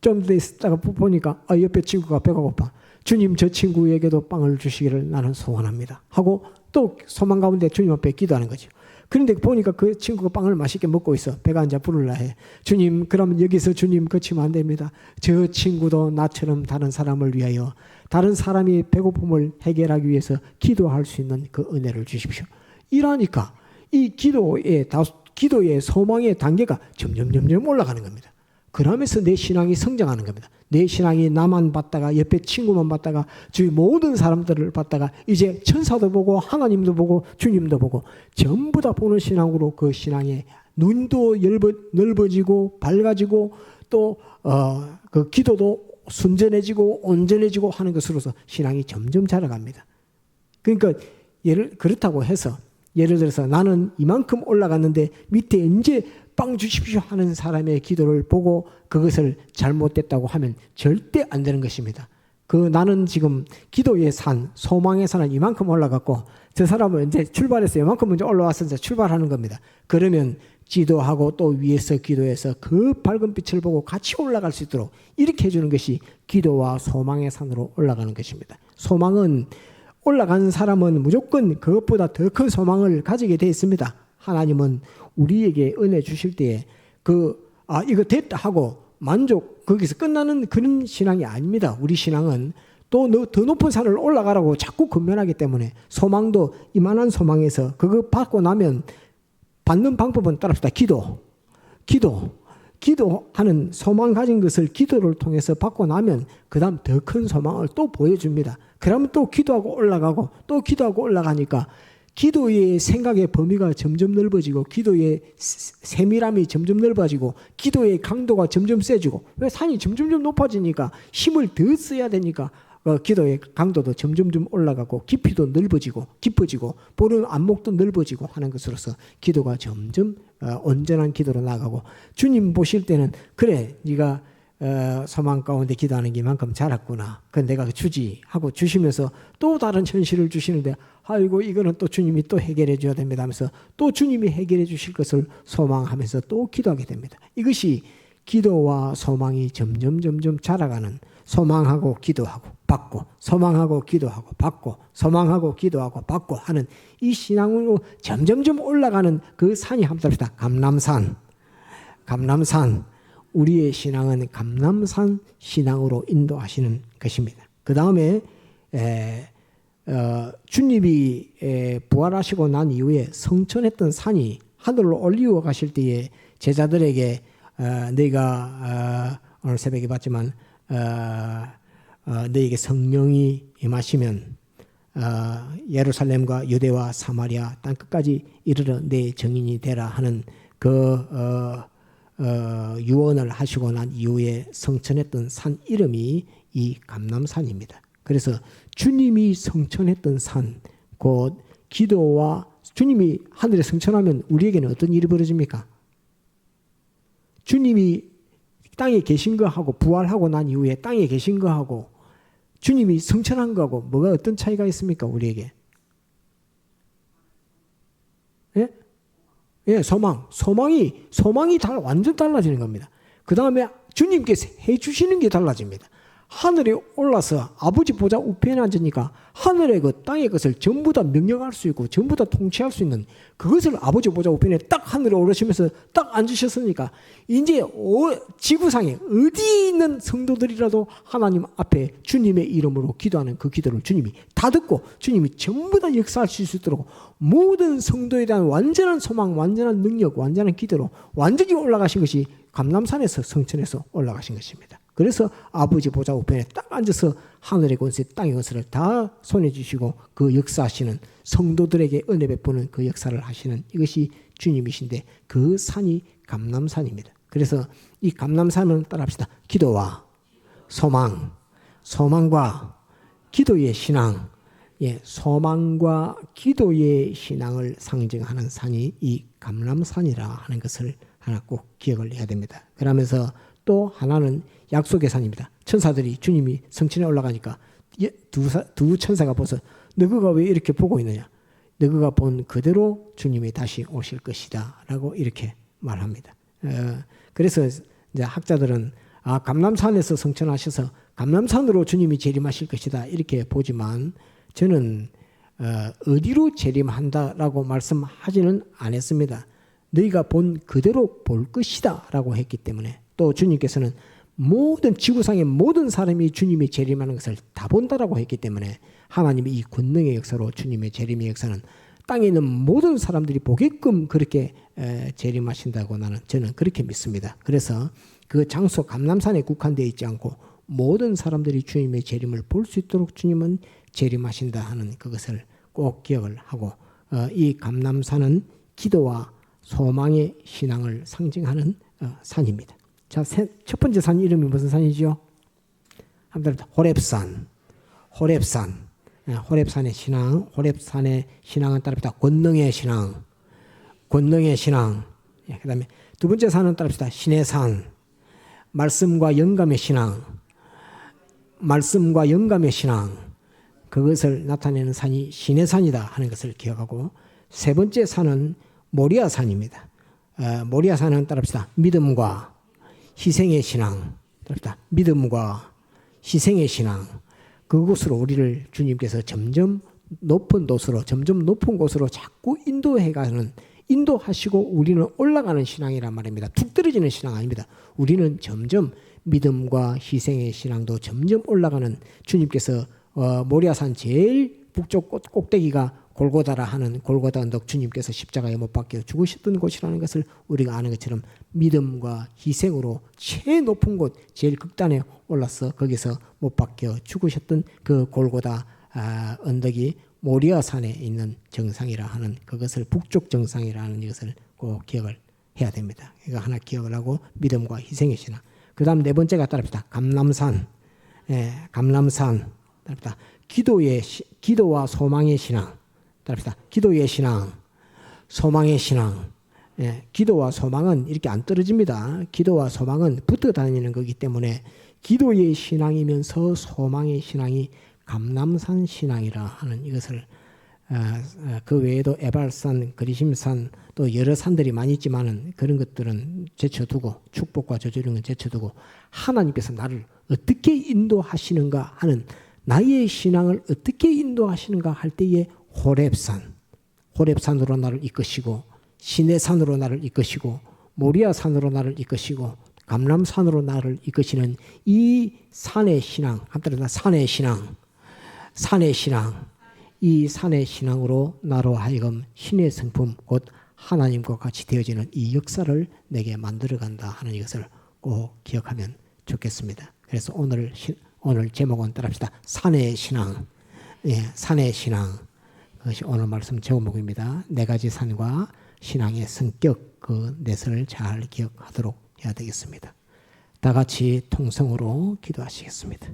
좀 더 있다가 보니까 옆에 친구가 배가 고파. 주님 저 친구에게도 빵을 주시기를 나는 소원합니다. 하고 또 소망 가운데 주님 앞에 기도하는 거죠. 그런데 보니까 그 친구가 빵을 맛있게 먹고 있어. 배가 이제 부르려 해. 주님 그러면 여기서 주님 그치면 안 됩니다. 저 친구도 나처럼 다른 사람을 위하여 다른 사람이 배고픔을 해결하기 위해서 기도할 수 있는 그 은혜를 주십시오. 이러니까 이 기도의 소망의 단계가 점점 올라가는 겁니다. 그러면서 내 신앙이 성장하는 겁니다. 내 신앙이 나만 봤다가 옆에 친구만 봤다가 주위 모든 사람들을 봤다가 이제 천사도 보고 하나님도 보고 주님도 보고 전부 다 보는 신앙으로 그 신앙의 눈도 넓어지고 밝아지고 또 그 기도도 순전해지고 온전해지고 하는 것으로서 신앙이 점점 자라갑니다. 그러니까 그렇다고 해서 예를 들어서 나는 이만큼 올라갔는데 밑에 이제 빵 주십시오 하는 사람의 기도를 보고 그것을 잘못됐다고 하면 절대 안 되는 것입니다. 나는 지금 기도의 산, 소망의 산은 이만큼 올라갔고 저 사람은 이제 출발해서 이만큼 먼저 올라와서 이제 출발하는 겁니다. 그러면 기도하고 또 위에서 기도해서 그 밝은 빛을 보고 같이 올라갈 수 있도록 이렇게 해주는 것이 기도와 소망의 산으로 올라가는 것입니다. 소망은 올라간 사람은 무조건 그것보다 더 큰 소망을 가지게 되어 있습니다. 하나님은 우리에게 은혜 주실 때에 이거 됐다 하고 만족 거기서 끝나는 그런 신앙이 아닙니다. 우리 신앙은 또 더 높은 산을 올라가라고 자꾸 건면하기 때문에 소망도 이만한 소망에서 그거 받고 나면 받는 방법은 따라합시다. 기도하는 소망 가진 것을 기도를 통해서 받고 나면 그 다음 더 큰 소망을 또 보여줍니다. 그러면 또 기도하고 올라가고 또 기도하고 올라가니까 기도의 생각의 범위가 점점 넓어지고 기도의 세밀함이 점점 넓어지고 기도의 강도가 점점 세지고 왜 산이 점점 높아지니까 힘을 더 써야 되니까 기도의 강도도 점점 올라가고 깊이도 넓어지고 깊어지고 보는 안목도 넓어지고 하는 것으로서 기도가 점점 온전한 기도로 나가고 주님 보실 때는 그래 네가 소망 가운데 기도하는 게 이만큼 자랐구나. 그건 내가 주지 하고 주시면서 또 다른 현실을 주시는데 아이고 이거는 또 주님이 또 해결해 줘야 됩니다 하면서 또 주님이 해결해 주실 것을 소망하면서 또 기도하게 됩니다. 이것이 기도와 소망이 점점 자라가는 소망하고 기도하고 받고 소망하고 기도하고 받고 소망하고 기도하고 받고 하는 이 신앙으로 점점 올라가는 그 산이 한번 합시다. 감람산. 우리의 신앙은 감람산 신앙으로 인도하시는 것입니다. 그 다음에 주님이 부활하시고 난 이후에 성천했던 산이 하늘로 올리워 가실 때에 제자들에게 너희가 오늘 새벽에 봤지만 너희에게 성령이 임하시면 예루살렘과 유대와 사마리아 땅끝까지 이르러 내 증인이 되라 하는 유언을 하시고 난 이후에 성천했던 산 이름이 이 감람산입니다. 그래서 주님이 성천했던 산, 곧 기도와 주님이 하늘에 성천하면 우리에게는 어떤 일이 벌어집니까? 주님이 땅에 계신 거하고 부활하고 난 이후에 땅에 계신 거하고 주님이 성천한 거하고 뭐가 어떤 차이가 있습니까? 우리에게? 예? 예, 소망이 완전 달라지는 겁니다. 그 다음에 주님께서 해주시는 게 달라집니다. 하늘에 올라서 아버지 보좌 우편에 앉으니까 하늘의 그 땅의 것을 전부 다 명령할 수 있고 전부 다 통치할 수 있는 그것을 아버지 보좌 우편에 딱 하늘에 오르시면서 딱 앉으셨으니까 이제 지구상에 어디 있는 성도들이라도 하나님 앞에 주님의 이름으로 기도하는 그 기도를 주님이 다 듣고 주님이 전부 다 역사하실 수 있도록 모든 성도에 대한 완전한 소망, 완전한 능력, 완전한 기도로 완전히 올라가신 것이 감람산에서 성천에서 올라가신 것입니다. 그래서 아버지 보좌 우편에 딱 앉아서 하늘의 권세, 땅의 권세를 다 손에 주시고 그 역사하시는 성도들에게 은혜 베푸는 그 역사를 하시는 이것이 주님이신데 그 산이 감람산입니다. 그래서 이 감람산은 따라합시다. 기도와 소망, 소망과 기도의 신앙, 예, 소망과 기도의 신앙을 상징하는 산이 이 감람산이라 하는 것을 하나 꼭 기억을 해야 됩니다. 그러면서 또 하나는 약속의 산입니다. 천사들이 주님이 성천에 올라가니까 두 천사가 벌써 너희가 왜 이렇게 보고 있느냐? 너희가 본 그대로 주님이 다시 오실 것이다 라고 이렇게 말합니다. 그래서 이제 학자들은 감람산에서 성천하셔서 감람산으로 주님이 재림하실 것이다 이렇게 보지만 저는 어디로 재림한다라고 말씀하지는 않았습니다. 너희가 본 그대로 볼 것이다 라고 했기 때문에 또 주님께서는 모든 지구상의 모든 사람이 주님이 재림하는 것을 다 본다라고 했기 때문에 하나님의 이 권능의 역사로 주님의 재림의 역사는 땅에 있는 모든 사람들이 보게끔 그렇게 재림하신다고 저는 그렇게 믿습니다. 그래서 그 장소 감람산에 국한되어 있지 않고 모든 사람들이 주님의 재림을 볼 수 있도록 주님은 재림하신다 하는 그것을 꼭 기억을 하고 이 감람산은 기도와 소망의 신앙을 상징하는 산입니다. 자, 첫 번째 산 이름이 무슨 산이죠? 한번 호렙산. 호렙산의 신앙. 호렙산의 신앙은 따릅니다. 권능의 신앙. 예, 그다음에 두 번째 산은 따릅니다. 신의 산. 말씀과 영감의 신앙. 그것을 나타내는 산이 신의 산이다 하는 것을 기억하고 세 번째 산은 모리아 산입니다. 모리아 산은 따릅니다. 믿음과 희생의 신앙, 믿음과 희생의 신앙. 그곳으로 우리를 주님께서 점점 높은 곳으로 자꾸 인도하시고 우리는 올라가는 신앙이란 말입니다. 툭 떨어지는 신앙 아닙니다. 우리는 점점 믿음과 희생의 신앙도 점점 올라가는 주님께서 모리아산 제일 북쪽 꼭대기가 골고다라 하는 골고다 언덕 주님께서 십자가에 못 박혀 죽으셨던 곳이라는 것을 우리가 아는 것처럼 믿음과 희생으로 제일 높은 곳 제일 극단에 올라서 거기서 못 박혀 죽으셨던 그 골고다 언덕이 모리아산에 있는 정상이라 하는 그것을 북쪽 정상이라 하는 이것을 꼭 기억을 해야 됩니다. 이거 하나 기억을 하고 믿음과 희생의 신앙. 그 다음 네 번째가 따릅니다. 감람산. 따릅니다. 기도와 소망의 신앙. 따릅니다. 기도의 신앙, 소망의 신앙. 예, 기도와 소망은 이렇게 안 떨어집니다. 기도와 소망은 붙어 다니는 거기 때문에 기도의 신앙이면서 소망의 신앙이 감람산 신앙이라 하는 이것을 그 외에도 에발산, 그리심산 또 여러 산들이 많이 있지만은 그런 것들은 제쳐두고 축복과 저주 이런 건 제쳐두고 하나님께서 나를 어떻게 인도하시는가 하는 나의 신앙을 어떻게 인도하시는가 할 때에 호렙산으로 나를 이끄시고 시내산으로 나를 이끄시고 모리아산으로 나를 이끄시고 감람산으로 나를 이끄시는 이 산의 신앙, 한때로 산의 신앙, 이 산의 신앙으로 나로 하여금 신의 성품 곧 하나님과 같이 되어지는 이 역사를 내게 만들어간다 하는 이것을 꼭 기억하면 좋겠습니다. 그래서 오늘 제목은 따라합시다. 산의 신앙. 예, 산의 신앙. 그것이 오늘 말씀 제목입니다. 네 가지 산과 신앙의 성격 그 넷을 잘 기억하도록 해야 되겠습니다. 다 같이 통성으로 기도하시겠습니다.